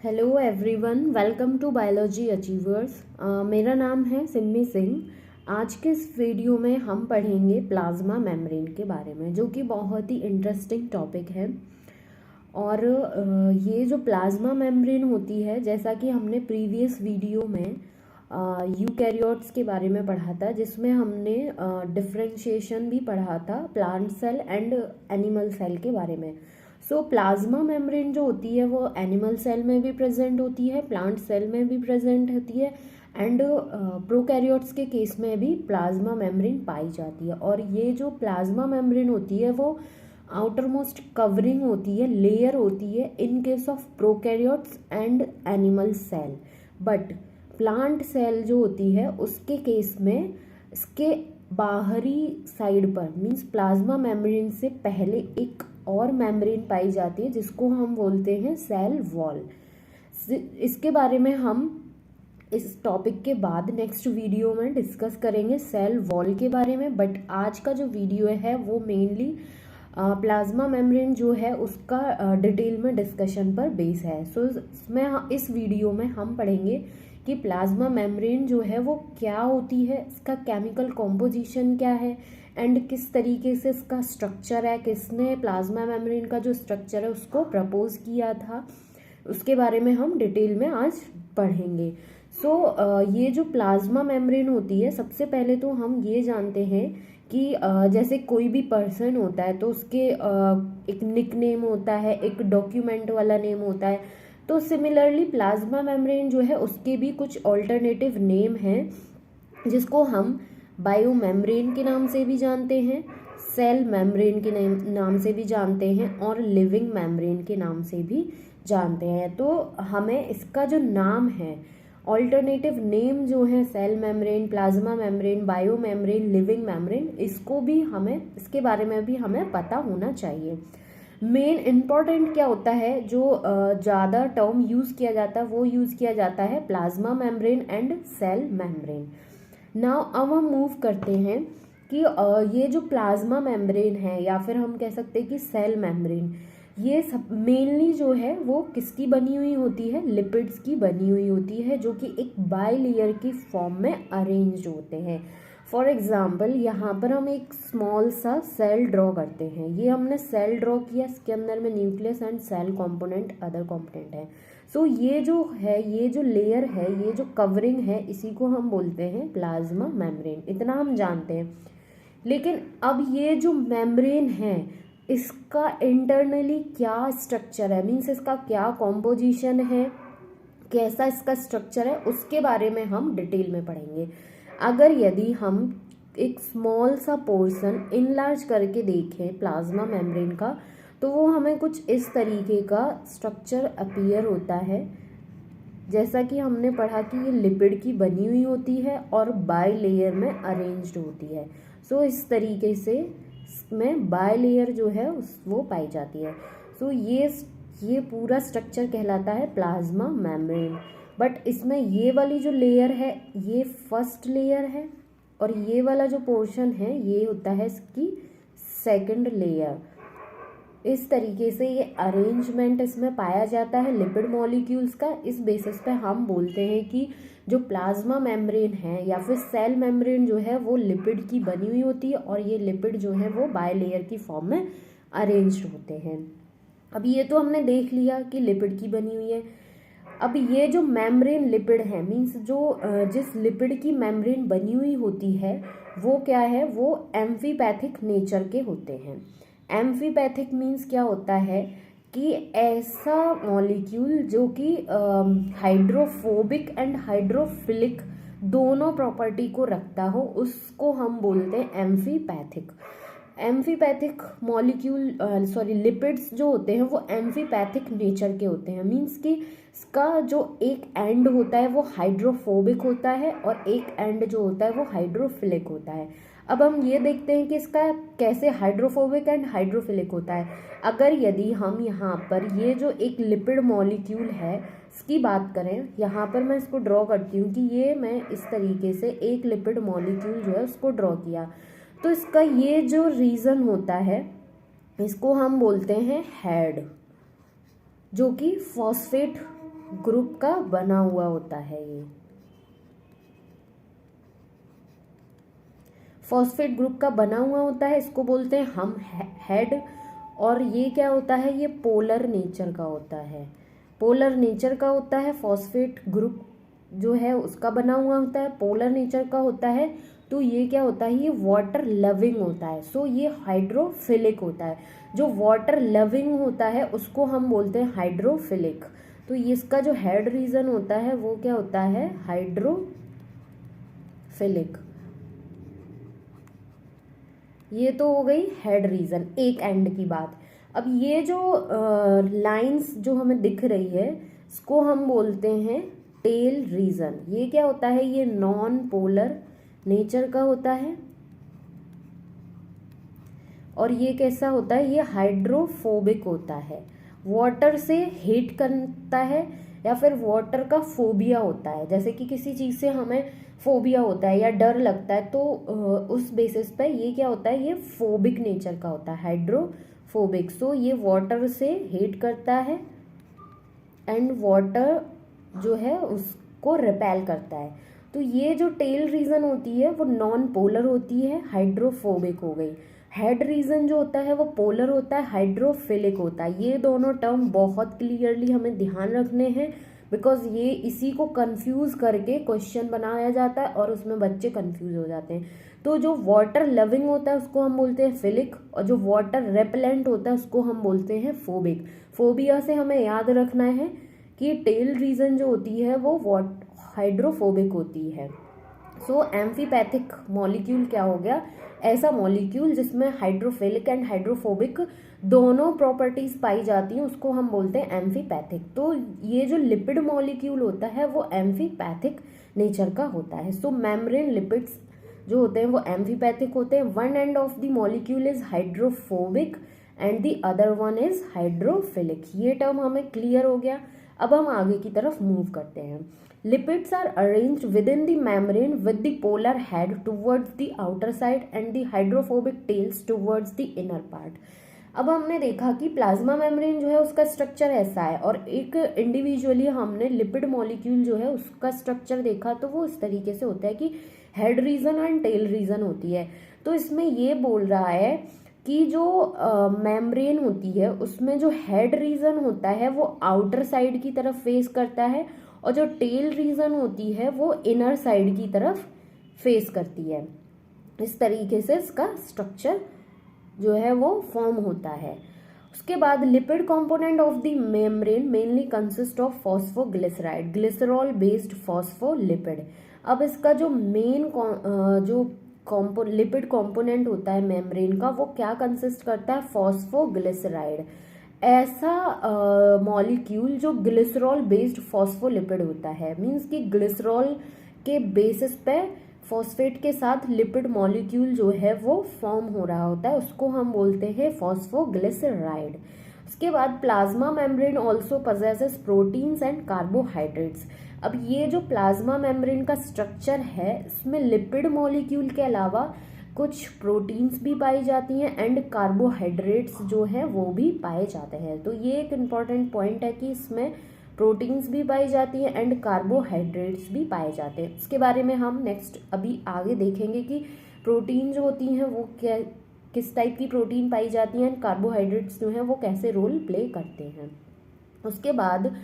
Hello everyone, welcome to biology achievers. मेरा नाम है सिम्मी सिंह। आज के इस वीडियो में हम पढ़ेंगे प्लाज्मा मेम्ब्रेन के बारे में, जो कि बहुत ही इंटरेस्टिंग टॉपिक है। और ये जो प्लाज्मा मेम्ब्रेन होती है, जैसा कि हमने प्रीवियस वीडियो में यूकैरियोट्स के बारे में पढ़ा था, जिसमें हमने डिफरेंशिएशन भी पढ़ा था plant cell and animal cell के बारे में। सो प्लाज्मा मेम्ब्रेन जो होती है वो एनिमल सेल में भी प्रेजेंट होती है, प्लांट सेल में भी प्रेजेंट होती है एंड प्रोकैरियोट्स के केस में भी प्लाज्मा मेम्ब्रेन पाई जाती है। और ये जो प्लाज्मा मेम्ब्रेन होती है वो आउटर मोस्ट कवरिंग होती है, लेयर होती है in case of prokaryotes and animal cell. But plant cell जो होती है उसके केस में इसके बाहरी साइड पर मीन्स प्लाज्मा मेम्ब्रेन से पहले एक और मेम्ब्रेन पाई जाती है, जिसको हम बोलते हैं सेल वॉल। इसके बारे में हम इस टॉपिक के बाद नेक्स्ट वीडियो में डिस्कस करेंगे सेल वॉल के बारे में। बट आज का जो वीडियो है वो मेनली प्लाज्मा मेम्ब्रेन जो है उसका डिटेल में डिस्कशन पर बेस है। सो इसमें इस वीडियो में हम पढ़ेंगे कि प्लाज्मा मेम्ब्रेन जो है वो क्या होती है, इसका केमिकल कॉम्पोजिशन क्या है एंड किस तरीके से इसका स्ट्रक्चर है, किसने प्लाज्मा मेम्ब्रेन का जो स्ट्रक्चर है उसको प्रपोज किया था, उसके बारे में हम डिटेल में आज पढ़ेंगे। ये जो प्लाज्मा मेम्ब्रेन होती है, सबसे पहले तो हम ये जानते हैं कि जैसे कोई भी पर्सन होता है तो उसके एक निक नेम होता है, एक डॉक्यूमेंट वाला नेम होता है। तो सिमिलरली प्लाज्मा मेम्ब्रेन जो है उसके भी कुछ ऑल्टरनेटिव नेम हैं, जिसको हम बायो मेम्ब्रेन के नाम से भी जानते हैं, सेल मेम्ब्रेन के नाम से भी जानते हैं और लिविंग मेम्ब्रेन के नाम से भी जानते हैं। तो हमें इसका जो नाम है, ऑल्टरनेटिव नेम जो है cell membrane, plasma membrane, bio membrane, living membrane, इसको भी हमें, इसके बारे में भी हमें पता होना चाहिए। मेन इम्पॉर्टेंट क्या होता है, जो ज़्यादा टर्म यूज़ किया जाता है वो यूज़ किया जाता है plasma membrane and cell membrane. Now अब हम मूव करते हैं कि ये जो प्लाज्मा मेम्ब्रेन है या फिर हम कह सकते हैं कि सेल मेम्ब्रेन, ये सब मेनली जो है वो किसकी बनी हुई होती है, लिपिड्स की बनी हुई होती है, जो कि एक बाई लेयर की फॉर्म में अरेंज्ड होते हैं। फॉर एग्जाम्पल यहाँ पर हम एक स्मॉल सा सेल ड्रॉ करते हैं। ये हमने सेल ड्रॉ किया, इसके अंदर में nucleus and cell component, other component है। सो ये जो है, ये जो लेयर है, ये जो कवरिंग है, इसी को हम बोलते हैं प्लाज्मा मेम्ब्रेन। इतना हम जानते हैं। लेकिन अब ये जो मेम्ब्रेन है इसका इंटरनली क्या स्ट्रक्चर है, मीन्स इसका क्या कॉम्पोजिशन है, कैसा इसका स्ट्रक्चर है, उसके बारे में हम डिटेल में पढ़ेंगे। अगर यदि हम एक स्मॉल सा पोर्शन इनलार्ज करके देखें प्लाज्मा मेम्ब्रेन का, तो वो हमें कुछ इस तरीके का स्ट्रक्चर अपीयर होता है। जैसा कि हमने पढ़ा कि ये लिपिड की बनी हुई होती है और बाई लेयर में अरेंज्ड होती है। सो इस तरीके से इसमें बाई लेयर जो है वो पाई जाती है। सो ये पूरा स्ट्रक्चर कहलाता है प्लाज्मा मेम्ब्रेन। बट इसमें ये वाली जो लेयर है ये फर्स्ट लेयर है और ये वाला जो पोर्शन है ये होता है इसकी सेकंड लेयर। इस तरीके से ये अरेंजमेंट इसमें पाया जाता है लिपिड मॉलिक्यूल्स का। इस बेसिस पे हम बोलते हैं कि जो प्लाज्मा मेम्ब्रेन है या फिर सेल मेम्ब्रेन जो है वो लिपिड की बनी हुई होती है और ये लिपिड जो है वो बाई लेयर की फॉर्म में अरेंज्ड होते हैं। अब ये तो हमने देख लिया कि लिपिड की बनी हुई है। अब ये जो मेम्ब्रेन लिपिड है, मीन्स जो जिस लिपिड की मेम्ब्रेन बनी हुई होती है वो क्या है, वो एम्फीपैथिक नेचर के होते हैं। एम्फीपैथिक मीन्स क्या होता है कि ऐसा मॉलिक्यूल जो कि हाइड्रोफोबिक एंड हाइड्रोफिलिक दोनों प्रॉपर्टी को रखता हो, उसको हम बोलते हैं एम्फीपैथिक। एम्फीपैथिक मॉलिक्यूल लिपिड्स जो होते हैं वो एम्फीपैथिक नेचर के होते हैं। मीन्स कि इसका जो एक एंड होता है वो हाइड्रोफोबिक होता है और एक एंड जो होता है वो हाइड्रोफिलिक होता है। अब हम ये देखते हैं कि इसका कैसे हाइड्रोफोबिक एंड हाइड्रोफिलिक होता है। अगर यदि हम यहाँ पर ये जो एक लिपिड मॉलिक्यूल है इसकी बात करें, यहाँ पर मैं इसको ड्रॉ करती हूँ कि ये मैं इस तरीके से एक लिपिड मॉलिक्यूल जो है उसको ड्रॉ किया। तो इसका ये जो रीज़न होता है इसको हम बोलते हैं हेड, जो कि फॉस्फेट ग्रुप का बना हुआ होता है। ये फॉस्फेट ग्रुप का बना हुआ होता है, इसको बोलते हैं हम हेड। और ये क्या होता है, ये पोलर नेचर का होता है, पोलर नेचर का होता है। फॉस्फेट ग्रुप जो है उसका बना हुआ होता है, पोलर नेचर का होता है। तो ये क्या होता है, ये वाटर लविंग होता है। सो ये हाइड्रोफिलिक होता है। जो वाटर लविंग होता है उसको हम बोलते हैं हाइड्रोफिलिक। तो इसका जो हेड रीजन होता है वो क्या होता है, हाइड्रोफिलिक। ये तो हो गई हेड रीजन, एक एंड की बात। अब ये जो लाइंस जो हमें दिख रही है इसको हम बोलते हैं टेल रीजन। ये क्या होता है, ये नॉन पोलर नेचर का होता है। और ये कैसा होता है, ये हाइड्रोफोबिक होता है, वाटर से हेट करता है या फिर वाटर का फोबिया होता है। जैसे कि किसी चीज़ से हमें फोबिया होता है या डर लगता है, तो उस बेसिस पे ये क्या होता है, ये फोबिक नेचर का होता है, हाइड्रोफोबिक। सो ये वाटर से हेट करता है एंड वाटर जो है उसको रिपेल करता है। तो ये जो टेल रीजन होती है वो नॉन पोलर होती है, हाइड्रोफोबिक हो गई। हेड रीजन जो होता है वो पोलर होता है, हाइड्रोफिलिक होता है। ये दोनों टर्म बहुत क्लियरली हमें ध्यान रखने हैं, बिकॉज ये इसी को कंफ्यूज करके क्वेश्चन बनाया जाता है और उसमें बच्चे कंफ्यूज हो जाते हैं। तो जो वाटर लविंग होता है उसको हम बोलते हैं फिलिक, और जो वाटर रेपेलेंट होता है उसको हम बोलते हैं फोबिक। फोबिया से हमें याद रखना है कि टेल रीजन जो होती है वो हाइड्रोफोबिक होती है। सो एम्फीपैथिक मॉलिक्यूल क्या हो गया, ऐसा मॉलिक्यूल जिसमें हाइड्रोफिलिक एंड हाइड्रोफोबिक दोनों प्रॉपर्टीज पाई जाती हैं उसको हम बोलते हैं एम्फीपैथिक। तो ये जो लिपिड मॉलिक्यूल होता है वो एम्फीपैथिक नेचर का होता है। सो मेम्ब्रेन लिपिड्स जो होते हैं वो एम्फीपैथिक होते हैं। One end of the molecule is hydrophobic and the other one is hydrophilic. ये टर्म हमें क्लियर हो गया। अब हम आगे की तरफ मूव करते हैं। Lipids are arranged within the membrane with the polar head towards the outer side and the hydrophobic tails towards the inner part. अब हमने देखा कि प्लाज्मा मेम्ब्रेन जो है उसका स्ट्रक्चर ऐसा है, और एक इंडिविजुअली हमने लिपिड मॉलिक्यूल जो है उसका स्ट्रक्चर देखा तो वो इस तरीके से होता है कि head region and tail region होती है। तो इसमें ये बोल रहा है कि जो मेम्ब्रेन होती है उसमें जो हेड रीजन होता है वो आउटर साइड की तरफ फेस करता है, और जो टेल रीजन होती है वो इनर साइड की तरफ फेस करती है। इस तरीके से इसका स्ट्रक्चर जो है वो फॉर्म होता है। उसके बाद lipid component of the membrane mainly consist of phosphoglyceride, glycerol based phospholipid. अब इसका जो मेन जो लिपिड कंपोनेंट होता है मेम्ब्रेन का वो क्या कंसिस्ट करता है, फॉस्फोग्लिसराइड। ऐसा मॉलिक्यूल जो ग्लिसरॉल बेस्ड फॉस्फोलिपिड होता है, मींस कि ग्लिसरॉल के बेसिस पे फॉस्फेट के साथ लिपिड मॉलिक्यूल जो है वो फॉर्म हो रहा होता है, उसको हम बोलते हैं फॉस्फोग्लिसराइड। उसके बाद plasma membrane also possesses proteins and carbohydrates. अब ये जो प्लाज्मा मेम्ब्रेन का स्ट्रक्चर है इसमें लिपिड मॉलिक्यूल के अलावा कुछ प्रोटीन्स भी पाई जाती हैं एंड कार्बोहाइड्रेट्स जो हैं वो भी पाए जाते हैं। तो ये एक इम्पॉर्टेंट पॉइंट है कि इसमें प्रोटीन्स भी पाई जाती हैं एंड कार्बोहाइड्रेट्स भी पाए जाते हैं। इसके बारे में हम नेक्स्ट अभी आगे देखेंगे कि प्रोटीन जो होती हैं वो क्या, किस टाइप की प्रोटीन पाई जाती हैं, कार्बोहाइड्रेट्स जो हैं वो कैसे रोल प्ले करते हैं। उसके बाद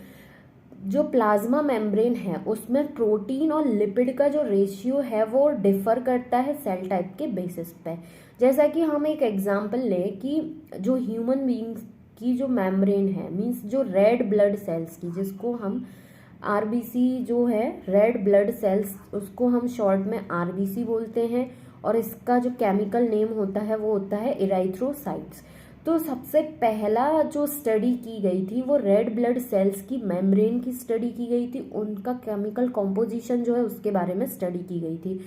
जो प्लाज्मा मेम्ब्रेन है उसमें प्रोटीन और लिपिड का जो रेशियो है वो डिफर करता है सेल टाइप के बेसिस पे। जैसा कि हम एक एग्जांपल लें कि जो ह्यूमन बीइंग्स की जो मेम्ब्रेन है, मींस जो रेड ब्लड सेल्स की, जिसको हम आरबीसी जो है रेड ब्लड सेल्स, उसको हम शॉर्ट में आरबीसी बोलते हैं, और इसका जो केमिकल नेम होता है वो होता है इराइथ्रोसाइट्स। तो सबसे पहला जो स्टडी की गई थी वो रेड ब्लड सेल्स की मेम्ब्रेन की स्टडी की गई थी, उनका केमिकल कॉम्पोजिशन जो है उसके बारे में स्टडी की गई थी।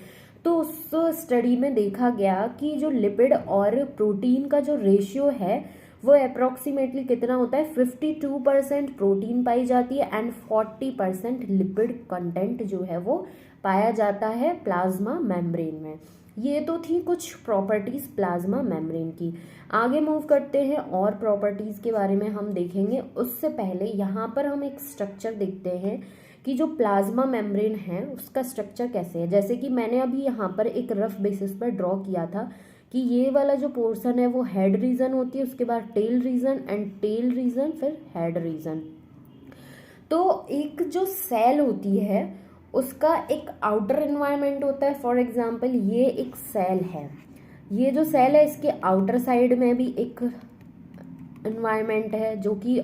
तो उस स्टडी में देखा गया कि जो लिपिड और प्रोटीन का जो रेशियो है वो अप्रॉक्सीमेटली कितना होता है, 52% प्रोटीन पाई जाती है एंड 40% लिपिड कंटेंट जो है वो पाया जाता है प्लाज्मा मेम्ब्रेन में। ये तो थी कुछ प्रॉपर्टीज प्लाज्मा मेम्ब्रेन की। आगे मूव करते हैं और प्रॉपर्टीज के बारे में हम देखेंगे। उससे पहले यहाँ पर हम एक स्ट्रक्चर देखते हैं कि जो प्लाज्मा मेम्ब्रेन है उसका स्ट्रक्चर कैसे है। जैसे कि मैंने अभी यहाँ पर एक रफ बेसिस पर ड्रॉ किया था कि ये वाला जो पोर्शन है वो हेड रीजन होती है, उसके बाद tail region and tail region, फिर हेड रीजन। तो एक जो सेल होती है उसका एक आउटर एनवायरनमेंट होता है। फॉर एग्जांपल ये एक सेल है, ये जो सेल है इसके आउटर साइड में भी एक एनवायरनमेंट है जो कि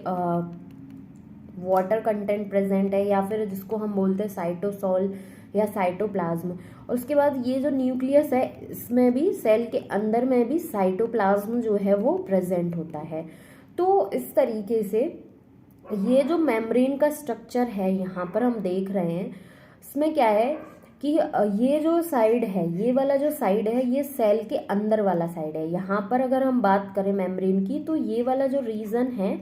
वाटर कंटेंट प्रेजेंट है, या फिर जिसको हम बोलते हैं साइटोसॉल या साइटोप्लाज्म। और उसके बाद ये जो न्यूक्लियस है इसमें भी, सेल के अंदर में भी साइटोप्लाज्म जो है वो प्रेजेंट होता है। तो इस तरीके से ये जो मेम्ब्रेन का स्ट्रक्चर है यहाँ पर हम देख रहे हैं, इसमें क्या है कि ये जो साइड है, ये वाला जो साइड है ये सेल के अंदर वाला साइड है। यहाँ पर अगर हम बात करें मेम्ब्रेन की तो ये वाला जो रीजन है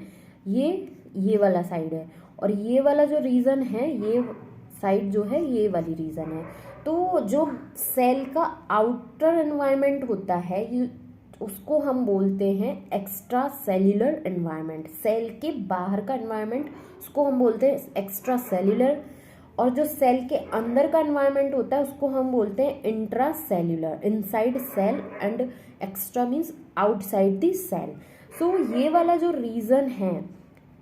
ये वाला साइड है, और ये वाला जो रीजन है, ये साइड जो है ये वाली रीजन है। तो जो सेल का आउटर एनवायरनमेंट होता है उसको हम बोलते हैं एक्स्ट्रा सेल्यूलर एनवायरनमेंट। सेल के बाहर का एनवायरनमेंट उसको हम बोलते हैं एक्स्ट्रा सेल्यूलर, और जो सेल के अंदर का एनवायरनमेंट होता है उसको हम बोलते हैं intra cellular, inside cell, and extra means outside the cell. So ये वाला जो रीजन है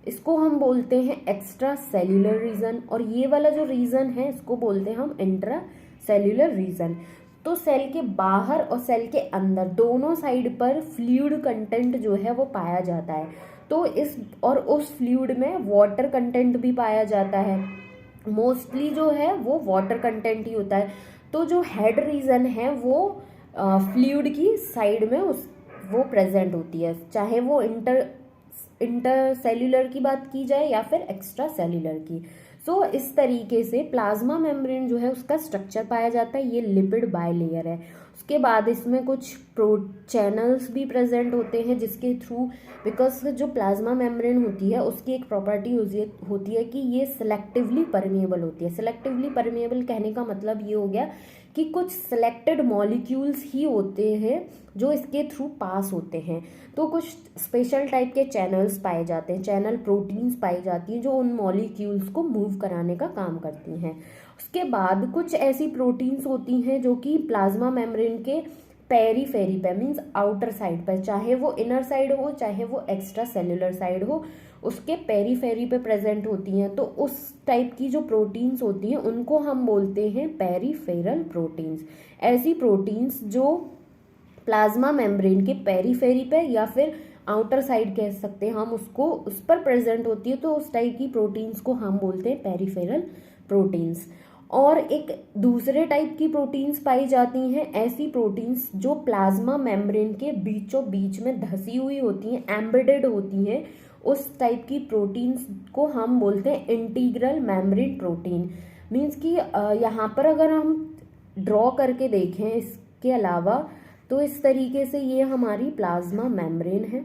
इसको हम बोलते हैं एक्स्ट्रा सेल्यूलर रीजन, और ये वाला जो रीजन है इसको बोलते हैं हम इंट्रा सेल्यूलर रीजन। तो सेल के बाहर और सेल के अंदर दोनों साइड पर फ्लूइड कंटेंट जो है वो पाया जाता है। तो उस फ्लूइड में वाटर कंटेंट भी पाया जाता है, मोस्टली जो है वो वाटर कंटेंट ही होता है। तो जो हेड रीजन है वो फ्लूइड की साइड में वो प्रेजेंट होती है, चाहे वो इंटर सेल्यूलर की बात की जाए या फिर एक्स्ट्रा सेल्यूलर की। सो इस तरीके से प्लाज्मा मेम्ब्रेन जो है उसका स्ट्रक्चर पाया जाता है। ये लिपिड बायलेयर है। उसके बाद इसमें कुछ चैनल्स भी प्रेजेंट होते हैं जिसके थ्रू, बिकॉज जो प्लाज्मा मेम्ब्रेन होती है उसकी एक प्रॉपर्टी होती है कि ये सिलेक्टिवली परमेएबल होती है। सिलेक्टिवली परमेएबल कहने का मतलब ये हो गया कि कुछ सिलेक्टेड मॉलिक्यूल्स ही होते हैं जो इसके थ्रू पास होते हैं। तो कुछ स्पेशल टाइप के चैनल्स पाए जाते हैं, चैनल प्रोटीन्स पाई जाती हैं जो उन मॉलिक्यूल्स को मूव कराने का काम करती हैं। उसके बाद कुछ ऐसी प्रोटीन्स होती हैं जो कि प्लाज्मा मेम्ब्रेन के पेरीफेरी पे, मीन्स आउटर साइड पर, चाहे वो इनर साइड हो चाहे वो एक्स्ट्रा सेल्यूलर साइड हो, उसके पेरीफेरी पे प्रेजेंट होती हैं। तो उस टाइप की जो प्रोटीन्स होती हैं उनको हम बोलते हैं पेरीफेरल प्रोटीन्स। ऐसी प्रोटीन्स जो प्लाज्मा मेम्ब्रेन के पेरीफेरी पे या फिर आउटर साइड कह सकते हैं हम उसको, उस पर प्रेजेंट होती है, तो उस टाइप की प्रोटीन्स को हम बोलते हैं पेरीफेरल प्रोटीन्स। और एक दूसरे टाइप की प्रोटीन्स पाई जाती हैं, ऐसी प्रोटीन्स जो प्लाज्मा मेम्ब्रेन के बीचों बीच में धसी हुई होती हैं, एम्बेडेड होती हैं। उस टाइप की प्रोटीन्स को हम बोलते हैं इंटीग्रल मेम्ब्रेन प्रोटीन। मीन्स कि यहाँ पर अगर हम ड्रॉ करके देखें इसके अलावा, तो इस तरीके से ये हमारी प्लाज्मा मेम्ब्रेन है।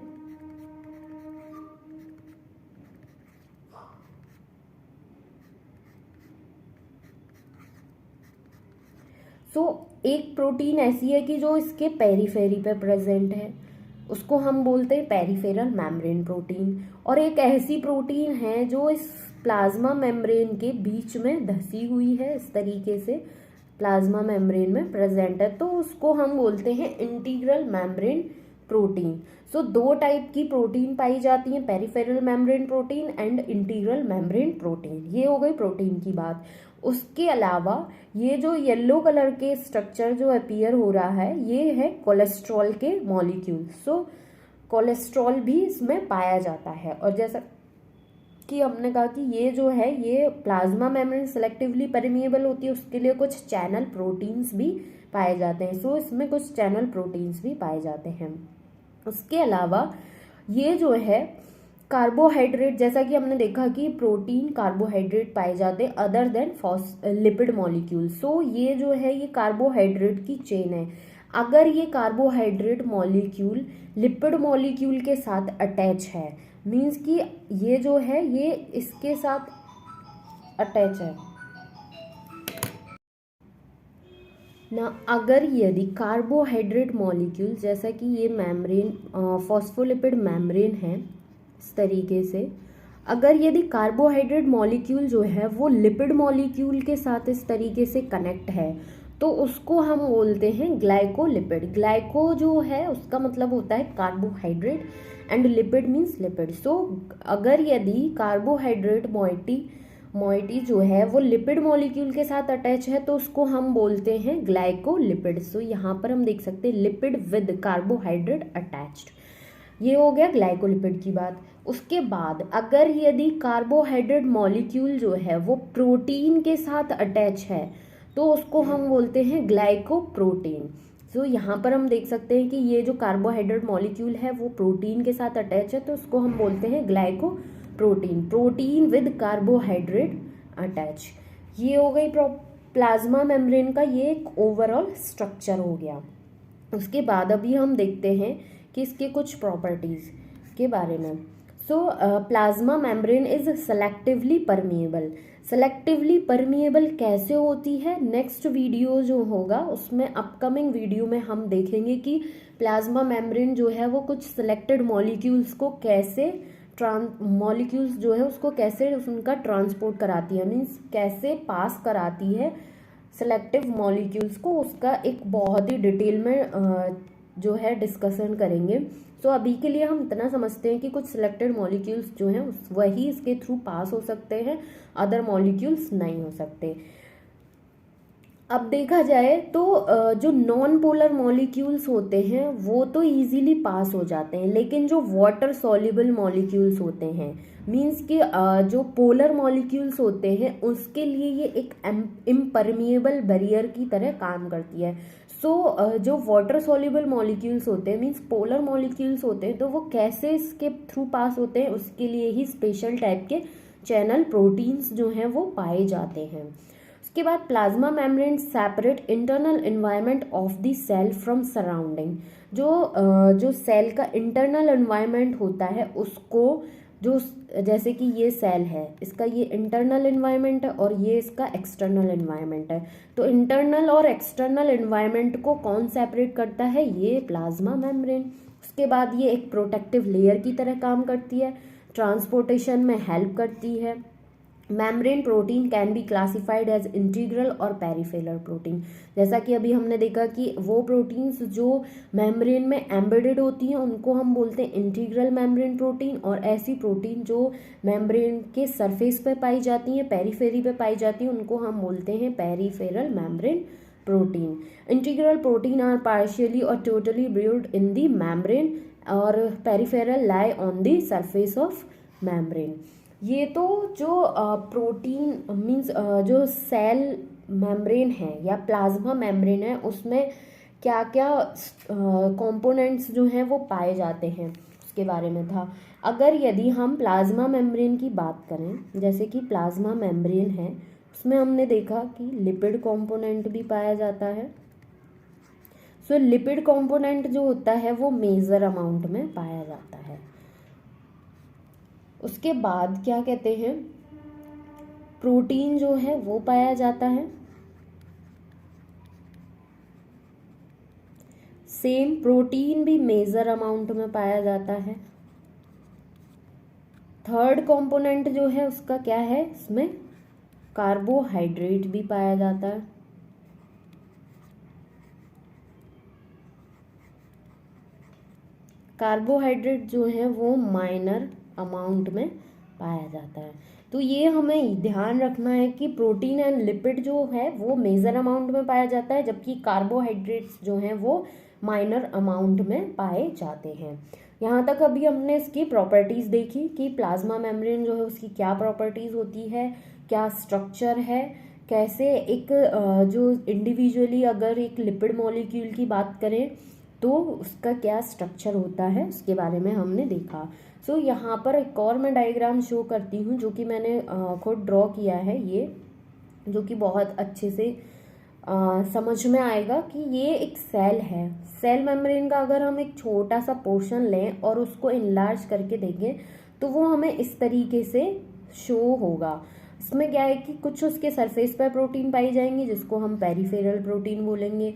एक प्रोटीन ऐसी है कि जो इसके पेरीफेरी पे प्रेजेंट है, उसको हम बोलते हैं पेरीफेरल मेम्ब्रेन प्रोटीन। और एक ऐसी प्रोटीन है जो इस प्लाज्मा मेम्ब्रेन के बीच में धसी हुई है, इस तरीके से प्लाज्मा मेम्ब्रेन में प्रेजेंट है, तो उसको हम बोलते हैं इंटीग्रल मेम्ब्रेन प्रोटीन। सो दो टाइप की प्रोटीन पाई जाती हैं, peripheral membrane protein and integral membrane protein. ये हो गई प्रोटीन की बात। उसके अलावा ये जो येलो कलर के स्ट्रक्चर जो अपीयर हो रहा है, ये है कोलेस्ट्रॉल के मॉलिक्यूल। सो कोलेस्ट्रॉल भी इसमें पाया जाता है। और जैसा कि हमने कहा कि ये जो है ये प्लाज्मा मेम्ब्रेन सेलेक्टिवली परमिएबल होती है, उसके लिए कुछ चैनल प्रोटीन्स भी पाए जाते हैं। सो इसमें कुछ चैनल प्रोटीन्स भी पाए जाते हैं। उसके अलावा ये जो है कार्बोहाइड्रेट, जैसा कि हमने देखा कि प्रोटीन कार्बोहाइड्रेट पाए जाते हैं अदर देन लिपिड मॉलिक्यूल। सो ये जो है ये कार्बोहाइड्रेट की चेन है। अगर ये कार्बोहाइड्रेट मॉलिक्यूल लिपिड मॉलिक्यूल के साथ अटैच है, मीन्स कि ये जो है ये इसके साथ अटैच है, ना अगर यदि कार्बोहाइड्रेट मॉलिक्यूल, जैसा कि ये मेम्ब्रेन फॉस्फोलिपिड मेम्ब्रेन है इस तरीके से, अगर यदि कार्बोहाइड्रेट मॉलिक्यूल जो है वो लिपिड मॉलिक्यूल के साथ इस तरीके से कनेक्ट है तो उसको हम बोलते हैं ग्लाइकोलिपिड। ग्लाइको जो है उसका मतलब होता है carbohydrate and lipid means lipid. So अगर यदि कार्बोहाइड्रेट मोइटी जो है वो लिपिड मॉलिक्यूल के साथ अटैच है तो उसको हम बोलते हैं ग्लाइकोलिपिड। सो यहाँ पर हम देख सकते हैं लिपिड विद कार्बोहाइड्रेट अटैच्ड, ये हो गया ग्लाइकोलिपिड की बात। उसके बाद अगर यदि कार्बोहाइड्रेट मॉलिक्यूल जो है वो प्रोटीन के साथ अटैच है तो उसको हम बोलते हैं ग्लाइकोप्रोटीन। सो यहाँ पर हम देख सकते हैं कि ये जो कार्बोहाइड्रेट मॉलिक्यूल है वो प्रोटीन के साथ अटैच है तो उसको हम बोलते हैं glycoprotein, protein with carbohydrate attach. ये हो गई प्लाज्मा मेम्ब्रेन का ये एक ओवरऑल स्ट्रक्चर हो गया। उसके बाद अभी हम देखते हैं कि इसके कुछ प्रॉपर्टीज़ के बारे में। सो plasma membrane is selectively permeable. Selectively permeable कैसे होती है, नेक्स्ट वीडियो जो होगा उसमें, अपकमिंग वीडियो में हम देखेंगे कि प्लाज्मा मेम्ब्रेन जो है वो कुछ सिलेक्टेड मॉलिक्यूल्स को कैसे मॉलिक्यूल्स जो है उसको कैसे उनका ट्रांसपोर्ट कराती है, मीन्स कैसे पास कराती है सेलेक्टिव मॉलिक्यूल्स को, उसका एक बहुत ही डिटेल में जो है डिस्कशन करेंगे। सो अभी के लिए हम इतना समझते हैं कि कुछ सिलेक्टेड मॉलिक्यूल्स जो हैं वही इसके थ्रू पास हो सकते हैं, अदर मॉलिक्यूल्स नहीं हो सकते। अब देखा जाए तो जो नॉन पोलर मॉलिक्यूल्स होते हैं वो तो इजीली पास हो जाते हैं, लेकिन जो वाटर सॉल्युबल मॉलिक्यूल्स होते हैं, मींस कि जो पोलर मॉलिक्यूल्स होते हैं उसके लिए ये एक इम्परमिएबल बैरियर की तरह काम करती है। सो जो वाटर सॉल्युबल मॉलिक्यूल्स होते हैं, मींस पोलर मॉलिक्यूल्स होते हैं, तो वो कैसे इसके थ्रू पास होते हैं उसके लिए ही स्पेशल टाइप के चैनल प्रोटीन्स जो हैं वो पाए जाते हैं। उसके बाद plasma membrane separate internal environment of the cell from surrounding. जो सेल का इंटरनल एनवायरनमेंट होता है उसको, जो जैसे कि ये सेल है इसका ये इंटरनल एनवायरनमेंट है और ये इसका एक्सटर्नल एनवायरनमेंट है, तो इंटरनल और एक्सटर्नल एनवायरनमेंट को कौन सेपरेट करता है, ये प्लाज्मा मेम्ब्रेन। उसके बाद ये एक प्रोटेक्टिव लेयर की तरह काम करती है, ट्रांसपोर्टेशन में हेल्प करती है। Membrane protein can be classified as integral और पेरिफेरल प्रोटीन। जैसा कि अभी हमने देखा कि वो प्रोटीन्स जो मेम्ब्रेन में एम्बेडेड होती हैं उनको हम बोलते हैं इंटीग्रल मेम्ब्रेन प्रोटीन, और ऐसी प्रोटीन जो मेम्ब्रेन के सरफेस पे पाई जाती हैं, पेरीफेरी पे पाई जाती हैं, उनको हम बोलते हैं peripheral membrane protein. Integral protein are partially और totally buried in the membrane और peripheral lie on the surface of membrane. ये तो जो प्रोटीन मीन्स जो सेल मेम्ब्रेन है या प्लाज्मा मेम्ब्रेन है उसमें क्या क्या कंपोनेंट्स जो हैं वो पाए जाते हैं उसके बारे में था। अगर यदि हम प्लाज्मा मेम्ब्रेन की बात करें, जैसे कि प्लाज्मा मेम्ब्रेन है उसमें हमने देखा कि लिपिड कंपोनेंट भी पाया जाता है। सो लिपिड कंपोनेंट जो होता है वो मेजर अमाउंट में पाया जाता है। उसके बाद क्या कहते हैं, प्रोटीन जो है वो पाया जाता है, सेम प्रोटीन भी मेजर अमाउंट में पाया जाता है। थर्ड कंपोनेंट जो है उसका क्या है, इसमें कार्बोहाइड्रेट भी पाया जाता है। कार्बोहाइड्रेट जो है वो माइनर अमाउंट में पाया जाता है। तो ये हमें ध्यान रखना है कि प्रोटीन एंड लिपिड जो है वो मेजर अमाउंट में पाया जाता है, जबकि कार्बोहाइड्रेट्स जो हैं वो माइनर अमाउंट में पाए जाते हैं। यहाँ तक अभी हमने इसकी प्रॉपर्टीज़ देखी कि प्लाज्मा मेम्ब्रेन जो है उसकी क्या प्रॉपर्टीज़ होती है, क्या स्ट्रक्चर है, कैसे एक जो इंडिविजुअली अगर एक लिपिड मॉलिक्यूल की बात करें तो उसका क्या स्ट्रक्चर होता है उसके बारे में हमने देखा। सो यहाँ पर एक और मैं डायग्राम शो करती हूँ जो कि मैंने खुद ड्रॉ किया है, ये जो कि बहुत अच्छे से समझ में आएगा कि ये एक सेल है। सेल मेम्ब्रेन का अगर हम एक छोटा सा पोर्शन लें और उसको इनलार्ज करके देखें तो वो हमें इस तरीके से शो होगा। इसमें क्या है कि कुछ उसके सरफेस पर प्रोटीन पाई जाएंगी जिसको हम पेरिफेरल प्रोटीन बोलेंगे।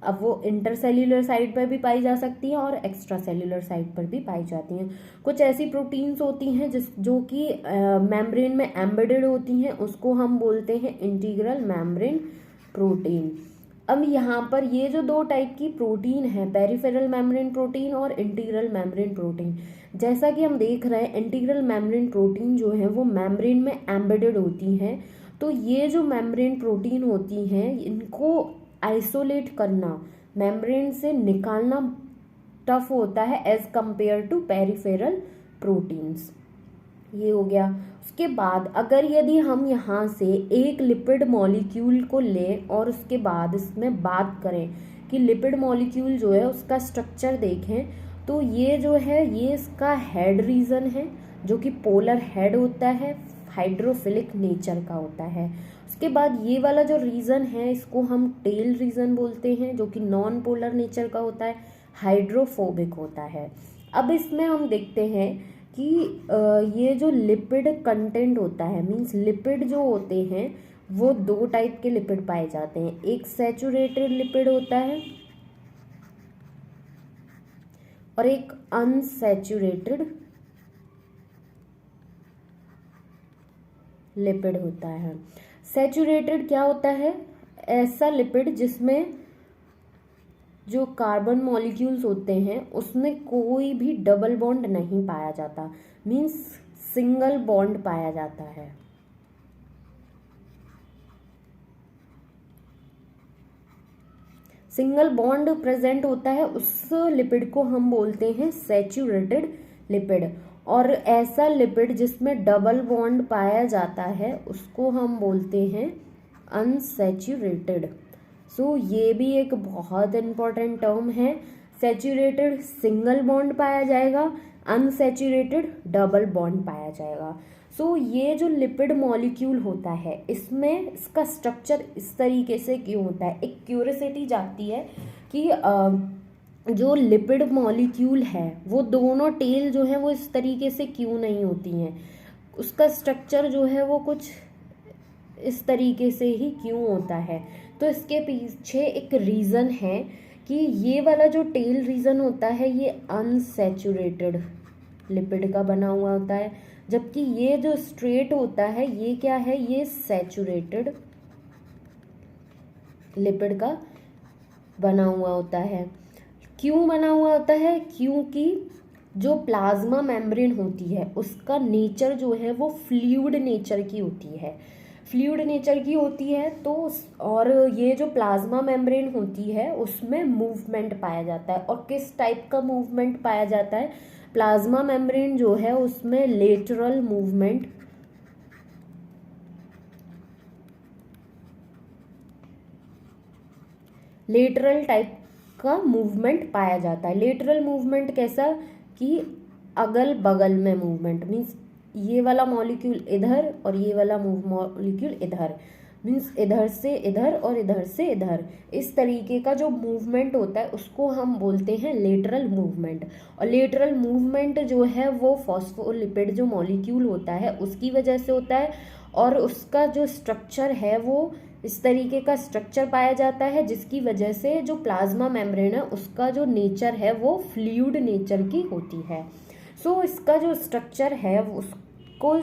अब वो इंटरसेल्यूलर साइड पर भी पाई जा सकती हैं और एक्स्ट्रा सेल्यूलर साइड पर भी पाई जाती हैं। कुछ ऐसी प्रोटीन्स होती हैं जो कि मेम्ब्रेन में एम्बेडेड होती हैं, उसको हम बोलते हैं इंटीग्रल मेम्ब्रेन प्रोटीन। अब यहाँ पर ये जो दो टाइप की प्रोटीन है, पेरिफेरल मेम्ब्रेन प्रोटीन और इंटीग्रल मेम्ब्रेन प्रोटीन, जैसा कि हम देख रहे हैं इंटीग्रल मेम्ब्रेन प्रोटीन जो है वो मेम्ब्रेन में एम्बेडेड होती हैं। तो ये जो मेम्ब्रेन प्रोटीन होती हैं इनको आइसोलेट करना, मेम्ब्रेन से निकालना टफ होता है as compare to peripheral proteins. ये हो गया। उसके बाद अगर यदि हम यहाँ से एक लिपिड मॉलिक्यूल को लें और उसके बाद इसमें बात करें कि लिपिड मॉलिक्यूल जो है उसका स्ट्रक्चर देखें, तो ये जो है ये इसका हेड रीजन है जो कि पोलर हेड होता है, हाइड्रोफिलिक नेचर का होता है। उसके बाद ये वाला जो रीजन है इसको हम टेल रीजन बोलते हैं जो कि नॉन पोलर नेचर का होता है, हाइड्रोफोबिक होता है। अब इसमें हम देखते हैं कि ये जो लिपिड कंटेंट होता है, मींस लिपिड जो होते हैं वो दो टाइप के लिपिड पाए जाते हैं। एक सैचुरेटेड लिपिड होता है और एक अनसैचुरेटेड लिपिड होता है। सैचुरेटेड क्या होता है? ऐसा लिपिड जिसमें जो कार्बन मॉलिक्यूल्स होते हैं उसमें कोई भी डबल बॉन्ड नहीं पाया जाता, मींस सिंगल बॉन्ड पाया जाता है। सिंगल बॉन्ड प्रेजेंट होता है उस लिपिड को हम बोलते हैं सैचुरेटेड लिपिड। और ऐसा लिपिड जिसमें डबल बॉन्ड पाया जाता है उसको हम बोलते हैं अनसैचुरेटेड। सो ये भी एक बहुत इम्पॉर्टेंट टर्म है। सैचुरेटेड सिंगल बॉन्ड पाया जाएगा, अनसैचुरेटेड डबल बॉन्ड पाया जाएगा। सो ये जो लिपिड मॉलिक्यूल होता है इसमें इसका स्ट्रक्चर इस तरीके से क्यों होता है? एक क्यूरियोसिटी जाती है कि जो लिपिड मॉलिक्यूल है वो दोनों टेल जो है वो इस तरीके से क्यों नहीं होती हैं, उसका स्ट्रक्चर जो है वो कुछ इस तरीके से ही क्यों होता है। तो इसके पीछे एक रीज़न है कि ये वाला जो टेल रीजन होता है ये अनसैचुरेटेड लिपिड का बना हुआ होता है, जबकि ये जो स्ट्रेट होता है ये क्या है? ये सैचुरेटेड लिपिड का बना हुआ होता है। क्यों बना हुआ होता है? क्योंकि जो प्लाज्मा मेम्ब्रेन होती है उसका नेचर जो है वो फ्लूइड नेचर की होती है, फ्लूइड नेचर की होती है। तो और ये जो प्लाज्मा मेम्ब्रेन होती है उसमें मूवमेंट पाया जाता है। और किस टाइप का मूवमेंट पाया जाता है? प्लाज्मा मेम्ब्रेन जो है उसमें लेटरल मूवमेंट लेटरल टाइप का मूवमेंट पाया जाता है। लेटरल मूवमेंट कैसा? कि अगल बगल में मूवमेंट, मीन्स ये वाला मॉलिक्यूल इधर और ये वाला मॉलिक्यूल इधर, मीन्स इधर से इधर और इधर से इधर, इस तरीके का जो मूवमेंट होता है उसको हम बोलते हैं लेटरल मूवमेंट। और लेटरल मूवमेंट जो है वो फॉस्फोलिपिड जो मॉलिक्यूल होता है उसकी वजह से होता है। और उसका जो स्ट्रक्चर है वो इस तरीके का स्ट्रक्चर पाया जाता है जिसकी वजह से जो प्लाज्मा मेम्ब्रेन है उसका जो नेचर है वो फ्लूइड नेचर की होती है। सो इसका जो स्ट्रक्चर है उसको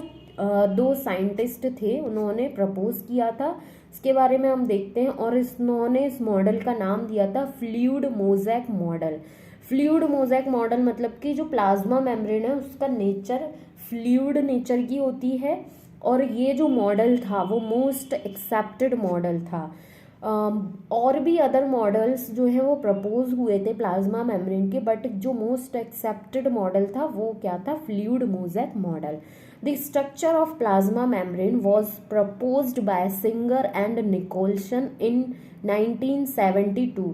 दो साइंटिस्ट थे, उन्होंने प्रपोज किया था। इसके बारे में हम देखते हैं। और इन्होंने इस मॉडल का नाम दिया था fluid mosaic model. Fluid mosaic model मतलब कि जो प्लाज्मा मेम्ब्रेन है उसका नेचर फ्लूइड नेचर की होती है। और ये जो मॉडल था वो मोस्ट एक्सेप्टेड मॉडल था। और भी अदर मॉडल्स जो है वो प्रपोज हुए थे प्लाज्मा मेम्ब्रेन के, बट जो मोस्ट एक्सेप्टेड मॉडल था वो क्या था? Fluid mosaic model. The structure of plasma membrane was proposed by Singer and Nicolson in 1972।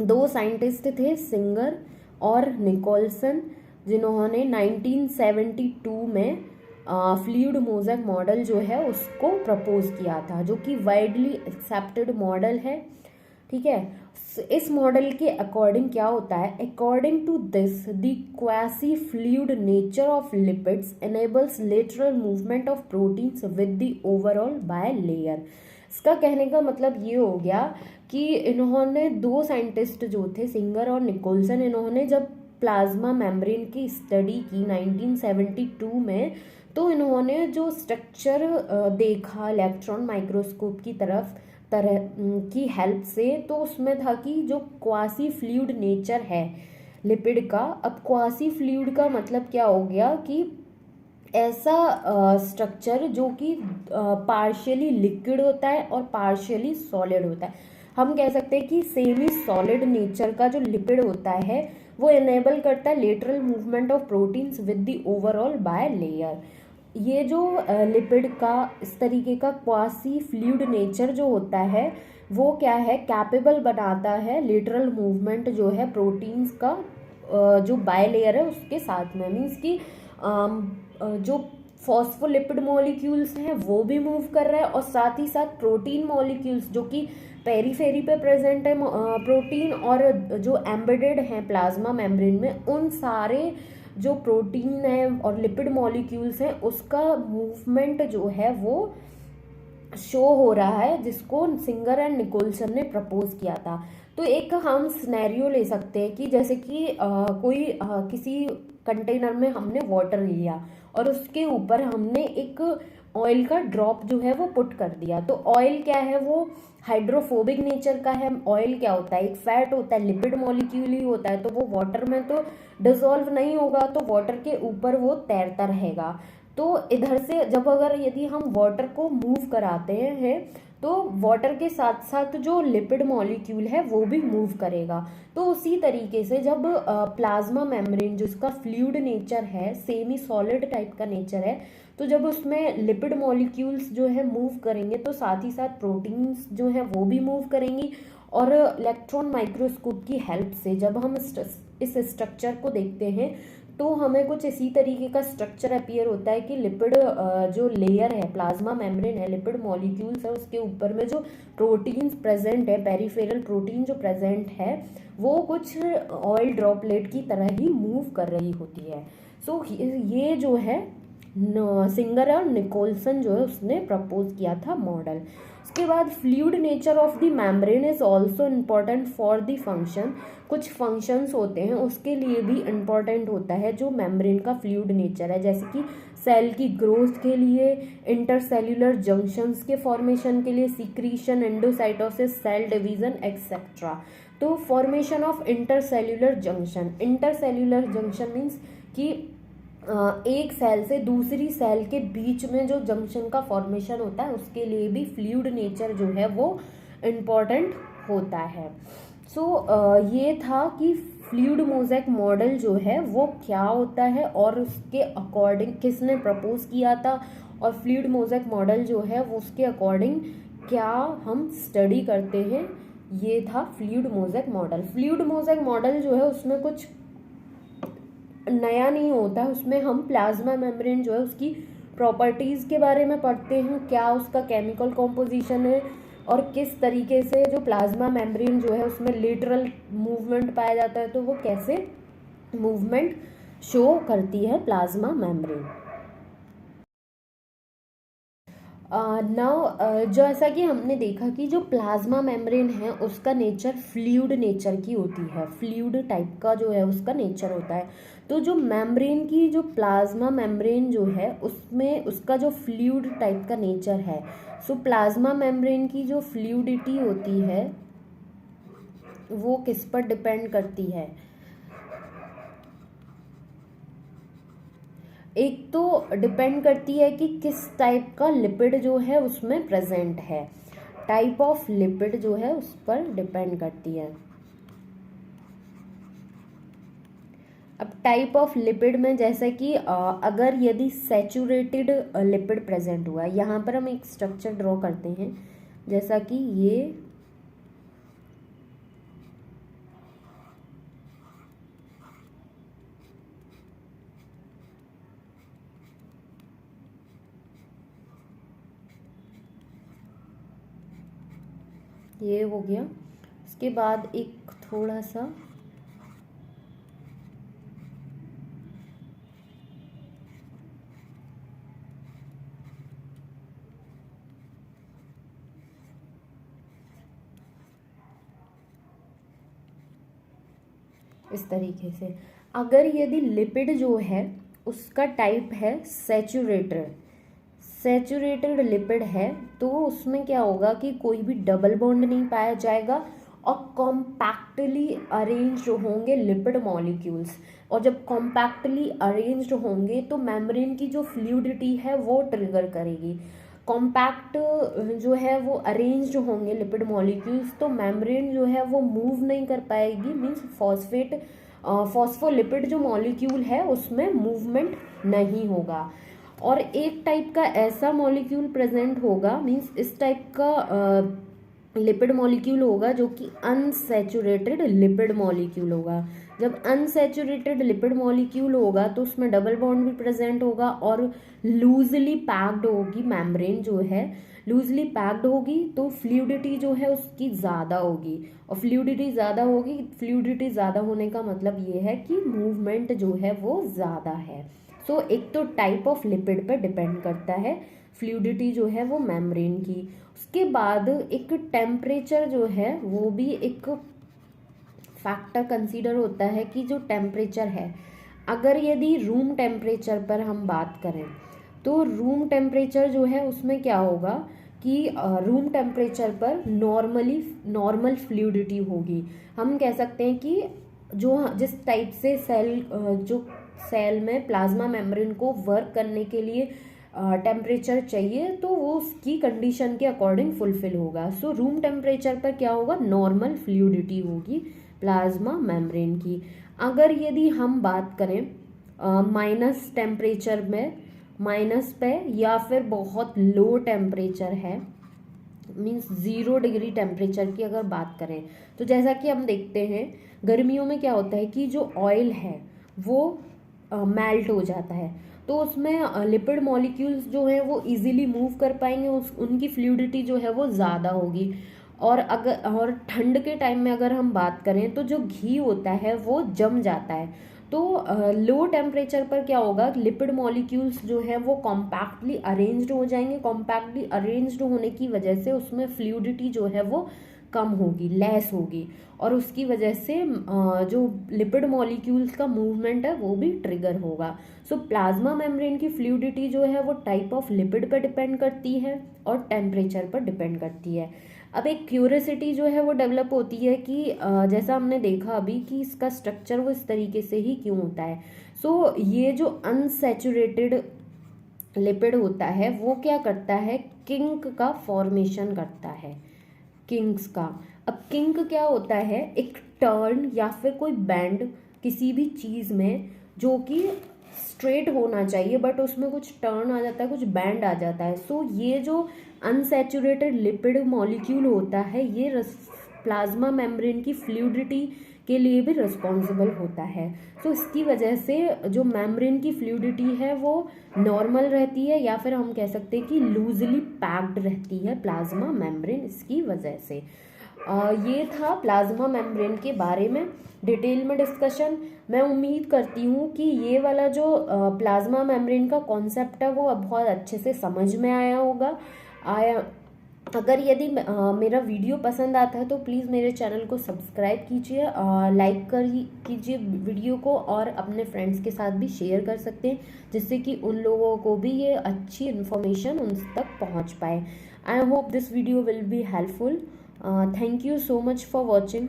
दो साइंटिस्ट थे, सिंगर और निकोल्सन, जिन्होंने 1972 में फ्लूइड मोज़ेक मॉडल जो है उसको प्रपोज किया था, जो कि वाइडली एक्सेप्टेड मॉडल है। ठीक है। इस मॉडल के अकॉर्डिंग क्या होता है, according to this the quasi fluid nature of lipids enables lateral movement of proteins with the overall bilayer. इसका कहने का मतलब ये हो गया कि इन्होंने दो साइंटिस्ट जो थे, सिंगर और निकोलसन, इन्होंने जब प्लाज्मा मेम्ब्रेन की स्टडी की 1972 में, तो इन्होंने जो स्ट्रक्चर देखा इलेक्ट्रॉन माइक्रोस्कोप की तरह की हेल्प से, तो उसमें था कि जो क्वासी फ्लूइड नेचर है लिपिड का। अब क्वासी फ्लूइड का मतलब क्या हो गया कि ऐसा स्ट्रक्चर जो कि पार्शियली लिक्विड होता है और पार्शियली सॉलिड होता है। हम कह सकते हैं कि सेमी सॉलिड नेचर का जो लिपिड होता है वो इनेबल करता है lateral movement of proteins with the overall by layer. ये जो लिपिड का इस तरीके का क्वासी फ्लूइड नेचर जो होता है वो क्या है, कैपेबल बनाता है लेटरल मूवमेंट जो है प्रोटीन्स का जो बाय लेयर है उसके साथ में। मीन्स कि जो फॉस्फोलिपिड मॉलिक्यूल्स हैं वो भी मूव कर रहा है और साथ ही साथ प्रोटीन मॉलिक्यूल्स जो कि पेरीफेरी पे प्रेजेंट है प्रोटीन, और जो एम्बेडेड हैं प्लाज्मा मेम्ब्रेन में, उन सारे जो प्रोटीन है और लिपिड मॉलिक्यूल्स हैं उसका मूवमेंट जो है वो शो हो रहा है, जिसको सिंगर एंड निकोलसन ने प्रपोज किया था। तो एक हम सिनेरियो ले सकते हैं कि जैसे कि किसी कंटेनर में हमने वाटर लिया और उसके ऊपर हमने एक ऑयल का ड्रॉप जो है वो पुट कर दिया। तो ऑयल क्या है, वो हाइड्रोफोबिक नेचर का है। ऑयल क्या होता है, एक फैट होता है, लिपिड मॉलिक्यूल ही होता है, तो वो वाटर में तो डिसॉल्व नहीं होगा, तो वाटर के ऊपर वो तैरता रहेगा। तो इधर से जब अगर यदि हम वाटर को मूव कराते हैं तो वाटर के साथ साथ जो लिपिड मॉलिक्यूल है वो भी मूव करेगा। तो उसी तरीके से जब प्लाज्मा मेम्ब्रेन जिसका फ्लूइड नेचर है, सेमी सॉलिड टाइप का नेचर है, तो जब उसमें लिपिड मॉलिक्यूल्स जो है मूव करेंगे तो साथ ही साथ प्रोटीन्स जो है वो भी मूव करेंगी। और इलेक्ट्रॉन माइक्रोस्कोप की हेल्प से जब हम इस स्ट्रक्चर को देखते हैं तो हमें कुछ इसी तरीके का स्ट्रक्चर अपीयर होता है कि लिपिड जो लेयर है, प्लाज्मा मेम्ब्रेन है, लिपिड मॉलिक्यूल्स है, उसके ऊपर में जो प्रोटीन्स प्रेजेंट है, पेरिफेरल प्रोटीन जो प्रेजेंट है, वो कुछ ऑयल ड्रॉपलेट की तरह ही मूव कर रही होती है। सो ये जो है सिंगर और निकोलसन जो है उसने प्रपोज किया था मॉडल। उसके बाद fluid nature of the membrane is also important for the function. कुछ फंक्शंस होते हैं उसके लिए भी इम्पॉर्टेंट होता है जो मेम्ब्रेन का फ्लूइड नेचर है, जैसे कि सेल की ग्रोथ के लिए, इंटरसेल्यूलर जंक्शंस के फॉर्मेशन के लिए, secretion, endocytosis, cell division etcetera. तो formation of intercellular junction means कि एक सेल से दूसरी सेल के बीच में जो जंक्शन का फॉर्मेशन होता है उसके लिए भी फ्लूइड नेचर जो है वो इम्पॉर्टेंट होता है। सो ये था कि फ्लूइड मोज़ेक मॉडल जो है वो क्या होता है और उसके अकॉर्डिंग किसने प्रपोज किया था, और फ्लूइड मोज़ेक मॉडल जो है वो उसके अकॉर्डिंग क्या हम स्टडी करते हैं। ये था fluid mosaic model. Fluid mosaic model जो है उसमें कुछ नया नहीं होता है, उसमें हम प्लाज्मा मेम्ब्रेन जो है उसकी प्रॉपर्टीज़ के बारे में पढ़ते हैं, क्या उसका केमिकल कॉम्पोजिशन है और किस तरीके से जो प्लाज्मा मेम्ब्रेन जो है उसमें लेटरल मूवमेंट पाया जाता है, तो वो कैसे मूवमेंट शो करती है प्लाज्मा मेम्ब्रेन। नाउ जैसा कि हमने देखा कि जो प्लाज्मा मेम्ब्रेन है उसका नेचर फ्लूइड नेचर की होती है, फ्लूइड टाइप का जो है उसका नेचर होता है। तो जो मेम्ब्रेन की जो प्लाज्मा मेम्ब्रेन जो है उसमें उसका जो फ्लूइड टाइप का नेचर है, सो प्लाज्मा मेम्ब्रेन की जो फ्लूइडिटी होती है वो किस पर डिपेंड करती है, एक तो डिपेंड करती है कि किस टाइप का लिपिड जो है उसमें प्रेजेंट है, टाइप ऑफ लिपिड जो है उस पर डिपेंड करती है। अब टाइप ऑफ लिपिड में जैसे कि अगर यदि सैचुरेटेड लिपिड प्रेजेंट हुआ है, यहाँ पर हम एक स्ट्रक्चर ड्रॉ करते हैं जैसा कि ये हो गया। उसके बाद एक थोड़ा सा इस तरीके से, अगर यदि लिपिड जो है उसका टाइप है सैचुरेटेड लिपिड है, तो उसमें क्या होगा कि कोई भी डबल बॉन्ड नहीं पाया जाएगा और कॉम्पैक्टली अरेंज्ड होंगे लिपिड मॉलिक्यूल्स। और जब कॉम्पैक्टली अरेंज्ड होंगे तो मेम्ब्रेन की जो फ्लूइडिटी है वो ट्रिगर करेगी। कॉम्पैक्ट जो है वो अरेंज्ड होंगे लिपिड मॉलिक्यूल्स, तो मेम्ब्रेन जो है वो मूव नहीं कर पाएगी, मीन्स फॉस्फोलिपिड जो मॉलिक्यूल है उसमें मूवमेंट नहीं होगा। और एक टाइप का ऐसा मॉलिक्यूल प्रेजेंट होगा, मीन्स इस टाइप का लिपिड मॉलिक्यूल होगा जो कि अनसैचुरेटेड लिपिड मॉलिक्यूल होगा। जब अनसैचुरेटेड लिपिड मॉलिक्यूल होगा तो उसमें डबल बॉन्ड भी प्रेजेंट होगा और लूजली पैक्ड होगी, मेम्ब्रेन जो है लूजली पैक्ड होगी, तो फ्लूइडिटी जो है उसकी ज़्यादा होगी। और फ्लूइडिटी ज़्यादा होने का मतलब ये है कि मूवमेंट जो है वो ज़्यादा है। सो एक तो टाइप ऑफ लिपिड पर डिपेंड करता है फ्लूइडिटी जो है वो मेम्ब्रेन की। उसके बाद एक टेम्परेचर जो है वो भी एक फैक्टर कंसीडर होता है कि जो टेम्परेचर है, अगर यदि रूम टेम्परेचर पर हम बात करें तो रूम टेम्परेचर जो है उसमें क्या होगा कि रूम टेम्परेचर पर नॉर्मल फ्लूइडिटी होगी। हम कह सकते हैं कि जिस टाइप से सेल में प्लाज्मा मेम्ब्रेन को वर्क करने के लिए टेम्परेचर चाहिए, तो वो उसकी कंडीशन के अकॉर्डिंग फुलफिल होगा। सो रूम टेम्परेचर पर क्या होगा, नॉर्मल फ्लूइडिटी होगी प्लाज्मा मेम्ब्रेन की। अगर यदि हम बात करें माइनस टेम्परेचर में, माइनस पे या फिर बहुत लो टेम्परेचर है, मीन्स 0 डिग्री टेम्परेचर की अगर बात करें, तो जैसा कि हम देखते हैं गर्मियों में क्या होता है कि जो ऑयल है वो मेल्ट हो जाता है, तो उसमें लिपिड मॉलिक्यूल्स जो हैं वो इजीली मूव कर पाएंगे, उनकी फ्लूइडिटी जो है वो ज़्यादा होगी। और ठंड के टाइम में अगर हम बात करें तो जो घी होता है वो जम जाता है। तो लो टेम्परेचर पर क्या होगा, लिपिड मॉलिक्यूल्स जो है वो कॉम्पैक्टली अरेंज्ड हो जाएंगे। कॉम्पैक्टली अरेंज्ड होने की वजह से उसमें फ्लूइडिटी जो है वो कम होगी, लेस होगी, और उसकी वजह से जो लिपिड मॉलिक्यूल्स का मूवमेंट है वो भी ट्रिगर होगा। सो प्लाज्मा मेम्ब्रेन की फ्लूइडिटी जो है वो टाइप ऑफ लिपिड पर डिपेंड करती है और टेम्परेचर पर डिपेंड करती है। अब एक क्यूरियोसिटी जो है वो डेवलप होती है कि जैसा हमने देखा अभी कि इसका स्ट्रक्चर वो इस तरीके से ही क्यों होता है। सो ये जो अनसैचुरेटेड लिपिड होता है वो क्या करता है, किंक का फॉर्मेशन करता है, किंक्स का। अब किंक क्या होता है, एक टर्न या फिर कोई बैंड किसी भी चीज़ में जो कि स्ट्रेट होना चाहिए बट उसमें कुछ टर्न आ जाता है, कुछ बैंड आ जाता है। सो ये जो अनसैचुरेटेड लिपिड मॉलिक्यूल होता है ये प्लाज्मा मेम्ब्रेन की फ्लूइडिटी के लिए भी रिस्पॉन्सिबल होता है। सो इसकी वजह से जो मेम्ब्रेन की फ्लूइडिटी है वो नॉर्मल रहती है, या फिर हम कह सकते हैं कि लूजली पैक्ड रहती है प्लाज्मा मेम्ब्रेन इसकी वजह से। ये था प्लाज्मा मेम्ब्रेन के बारे में डिटेल में डिस्कशन। मैं उम्मीद करती हूँ कि ये वाला जो प्लाज्मा मेम्ब्रेन का कॉन्सेप्ट है वो अब बहुत अच्छे से समझ में आया होगा। अगर यदि मेरा वीडियो पसंद आता है तो प्लीज़ मेरे चैनल को सब्सक्राइब कीजिए, लाइक कीजिए वीडियो को, और अपने फ्रेंड्स के साथ भी शेयर कर सकते हैं जिससे कि उन लोगों को भी ये अच्छी इन्फॉर्मेशन उन तक पहुंच पाए। I hope this video will be helpful. Thank you so much for watching.